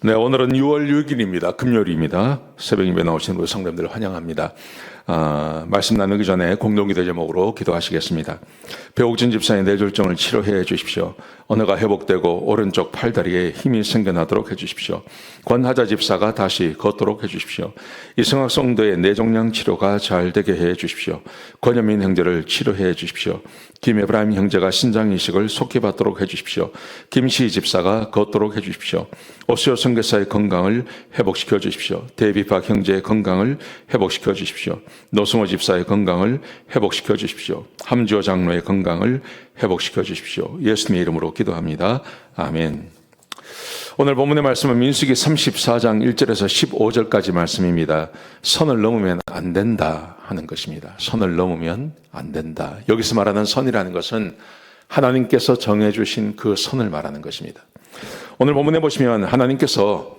네, 오늘은 6월 6일입니다. 금요일입니다. 새벽 예배 나오신 우리 성도님들 환영합니다. 말씀 나누기 전에 공동기도 제목으로 기도하시겠습니다. 배옥진 집사의 뇌졸중을 치료해 주십시오. 언어가 회복되고 오른쪽 팔다리에 힘이 생겨나도록 해주십시오. 권하자 집사가 다시 걷도록 해주십시오. 이승학 성도의 뇌종양 치료가 잘 되게 해 주십시오. 권현민 형제를 치료해 주십시오. 김에브라임 형제가 신장 이식을 속히 받도록 해주십시오. 김시 집사가 걷도록 해주십시오. 오수요 선교사의 건강을 회복시켜 주십시오. 데이비박 형제의 건강을 회복시켜 주십시오. 노승호 집사의 건강을 회복시켜 주십시오. 함지호 장로의 건강을 회복시켜 주십시오. 예수님의 이름으로 기도합니다. 아멘. 오늘 본문의 말씀은 민수기 34장 1절에서 15절까지 말씀입니다. 선을 넘으면 안 된다 하는 것입니다. 선을 넘으면 안 된다. 여기서 말하는 선이라는 것은 하나님께서 정해주신 그 선을 말하는 것입니다. 오늘 본문에 보시면 하나님께서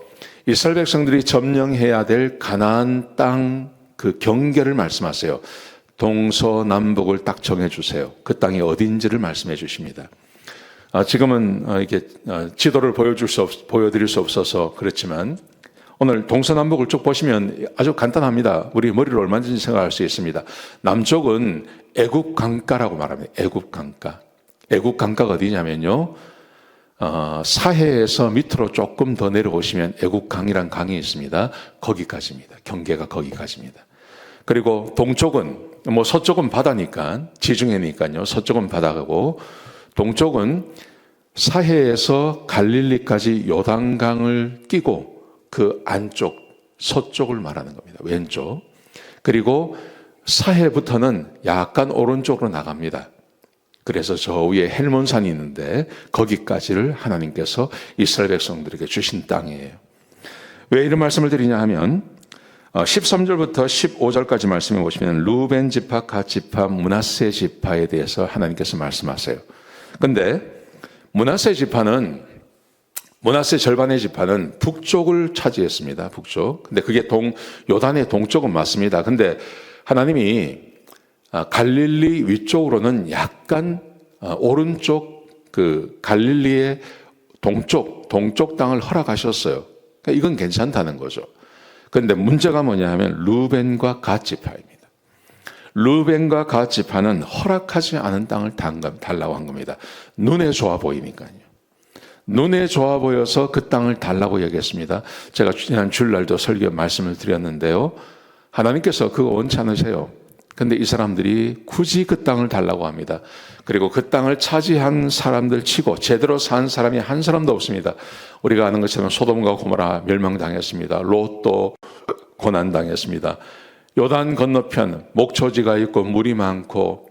이스라엘 백성들이 점령해야 될 가나안 땅 그 경계를 말씀하세요. 동서남북을 딱 정해주세요. 그 땅이 어딘지를 말씀해 주십니다. 지금은 이렇게 지도를 보여드릴 수 없어서 그렇지만 오늘 동서남북을 쭉 보시면 아주 간단합니다. 우리 머리로 얼마든지 생각할 수 있습니다. 남쪽은 애굽 강가라고 말합니다. 애굽 강가. 애굽 강가가 어디냐면요. 사해에서 밑으로 조금 더 내려오시면 애국강이란 강이 있습니다. 거기까지입니다. 경계가 거기까지입니다. 그리고 동쪽은 서쪽은 바다니까 지중해니까요. 서쪽은 바다고 동쪽은 사해에서 갈릴리까지 요단강을 끼고 그 안쪽 서쪽을 말하는 겁니다. 왼쪽. 그리고 사해부터는 약간 오른쪽으로 나갑니다. 그래서 저 위에 헬몬산이 있는데 거기까지를 하나님께서 이스라엘 백성들에게 주신 땅이에요. 왜 이런 말씀을 드리냐 하면 13절부터 15절까지 말씀해 보시면 루벤 지파, 갓 지파, 므낫세 지파에 대해서 하나님께서 말씀하세요. 근데 므낫세 절반의 지파는 북쪽을 차지했습니다. 북쪽. 근데 그게 요단의 동쪽은 맞습니다. 근데 하나님이 갈릴리 위쪽으로는 약간 오른쪽 그 갈릴리의 동쪽 땅을 허락하셨어요. 그러니까 이건 괜찮다는 거죠. 그런데 문제가 뭐냐 하면 루벤과 갓 지파입니다. 루벤과 갓 지파는 허락하지 않은 땅을 달라고 한 겁니다. 눈에 좋아 보이니까요. 눈에 좋아 보여서 그 땅을 달라고 얘기했습니다. 제가 지난 주일날도 설교 말씀을 드렸는데요. 하나님께서 그거 원치 않으세요. 근데 이 사람들이 굳이 그 땅을 달라고 합니다. 그리고 그 땅을 차지한 사람들 치고 제대로 산 사람이 한 사람도 없습니다. 우리가 아는 것처럼 소돔과 고모라 멸망당했습니다. 롯도 고난당했습니다. 요단 건너편 목초지가 있고 물이 많고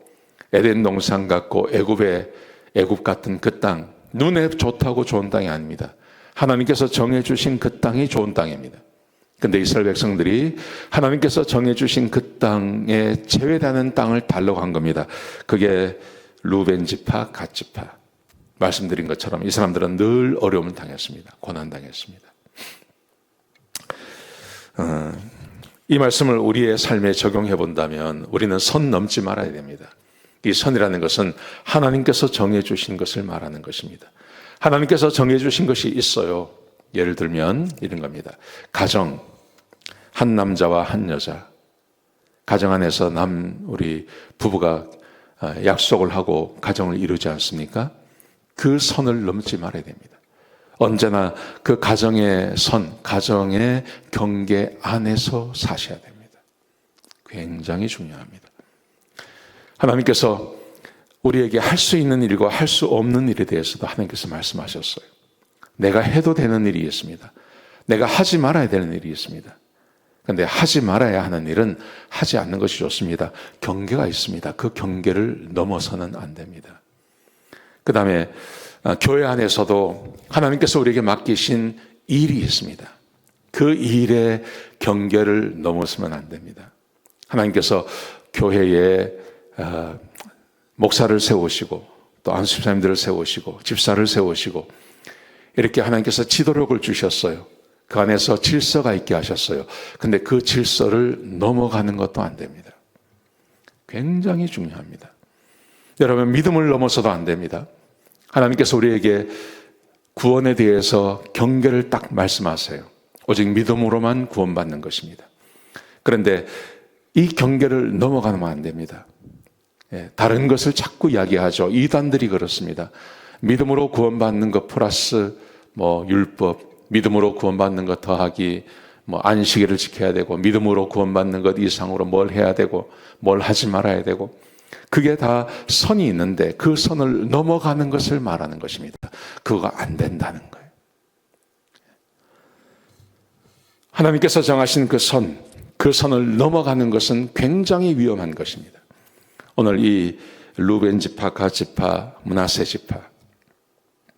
에덴 동산 같고 애굽 같은 그 땅, 눈에 좋다고 좋은 땅이 아닙니다. 하나님께서 정해주신 그 땅이 좋은 땅입니다. 근데 이스라엘 백성들이 하나님께서 정해주신 그 땅에 제외되는 땅을 달라고 한 겁니다. 그게 루벤 지파, 갓 지파. 말씀드린 것처럼 이 사람들은 늘 어려움을 당했습니다. 고난당했습니다. 이 말씀을 우리의 삶에 적용해 본다면 우리는 선 넘지 말아야 됩니다. 이 선이라는 것은 하나님께서 정해주신 것을 말하는 것입니다. 하나님께서 정해주신 것이 있어요. 예를 들면 이런 겁니다. 가정, 한 남자와 한 여자, 가정 안에서 우리 부부가 약속을 하고 가정을 이루지 않습니까? 그 선을 넘지 말아야 됩니다. 언제나 그 가정의 선, 가정의 경계 안에서 사셔야 됩니다. 굉장히 중요합니다. 하나님께서 우리에게 할 수 있는 일과 할 수 없는 일에 대해서도 하나님께서 말씀하셨어요. 내가 해도 되는 일이 있습니다. 내가 하지 말아야 되는 일이 있습니다. 그런데 하지 말아야 하는 일은 하지 않는 것이 좋습니다. 경계가 있습니다. 그 경계를 넘어서는 안 됩니다. 그 다음에 교회 안에서도 하나님께서 우리에게 맡기신 일이 있습니다. 그 일의 경계를 넘어서면 안 됩니다. 하나님께서 교회에 목사를 세우시고 또 안수집사님들을 세우시고 집사를 세우시고 이렇게 하나님께서 지도력을 주셨어요. 그 안에서 질서가 있게 하셨어요. 근데 그 질서를 넘어가는 것도 안 됩니다. 굉장히 중요합니다. 여러분, 믿음을 넘어서도 안 됩니다. 하나님께서 우리에게 구원에 대해서 경계를 딱 말씀하세요. 오직 믿음으로만 구원받는 것입니다. 그런데 이 경계를 넘어가면 안 됩니다. 다른 것을 자꾸 이야기하죠. 이단들이 그렇습니다. 믿음으로 구원받는 것 플러스 율법, 믿음으로 구원받는 것 더하기, 안식일을 지켜야 되고, 믿음으로 구원받는 것 이상으로 뭘 해야 되고, 뭘 하지 말아야 되고, 그게 다 선이 있는데 그 선을 넘어가는 것을 말하는 것입니다. 그거가 안 된다는 거예요. 하나님께서 정하신 그 선을 넘어가는 것은 굉장히 위험한 것입니다. 오늘 이 루벤 지파, 갓 지파, 므낫세 지파,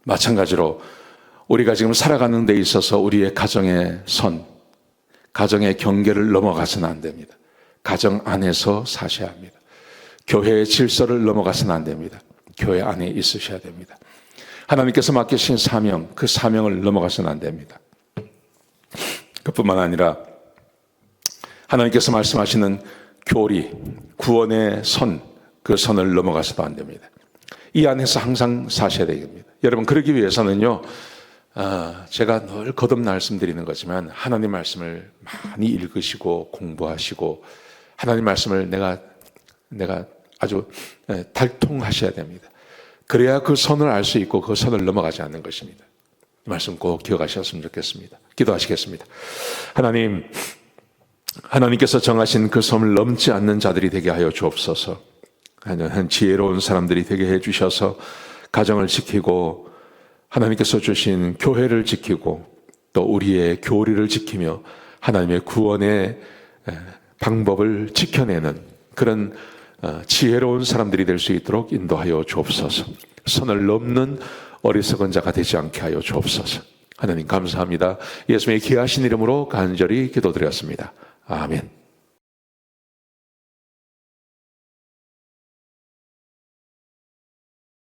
마찬가지로 우리가 지금 살아가는 데 있어서 우리의 가정의 가정의 경계를 넘어가서는 안 됩니다. 가정 안에서 사셔야 합니다. 교회의 질서를 넘어가서는 안 됩니다. 교회 안에 있으셔야 됩니다. 하나님께서 맡기신 사명, 그 사명을 넘어가서는 안 됩니다. 그뿐만 아니라 하나님께서 말씀하시는 교리, 구원의 그 선을 넘어가서도 안 됩니다. 이 안에서 항상 사셔야 됩니다. 여러분, 그러기 위해서는요, 제가 늘 거듭 말씀드리는 거지만 하나님 말씀을 많이 읽으시고 공부하시고 하나님 말씀을 내가 아주 달통하셔야 됩니다. 그래야 그 선을 알 수 있고 그 선을 넘어가지 않는 것입니다. 이 말씀 꼭 기억하셨으면 좋겠습니다. 기도하시겠습니다. 하나님께서 정하신 그 선을 넘지 않는 자들이 되게 하여 주옵소서. 한 지혜로운 사람들이 되게 해 주셔서 가정을 지키고 하나님께서 주신 교회를 지키고 또 우리의 교리를 지키며 하나님의 구원의 방법을 지켜내는 그런 지혜로운 사람들이 될 수 있도록 인도하여 주옵소서. 선을 넘는 어리석은 자가 되지 않게 하여 주옵소서. 하나님 감사합니다. 예수님의 귀하신 이름으로 간절히 기도드렸습니다. 아멘.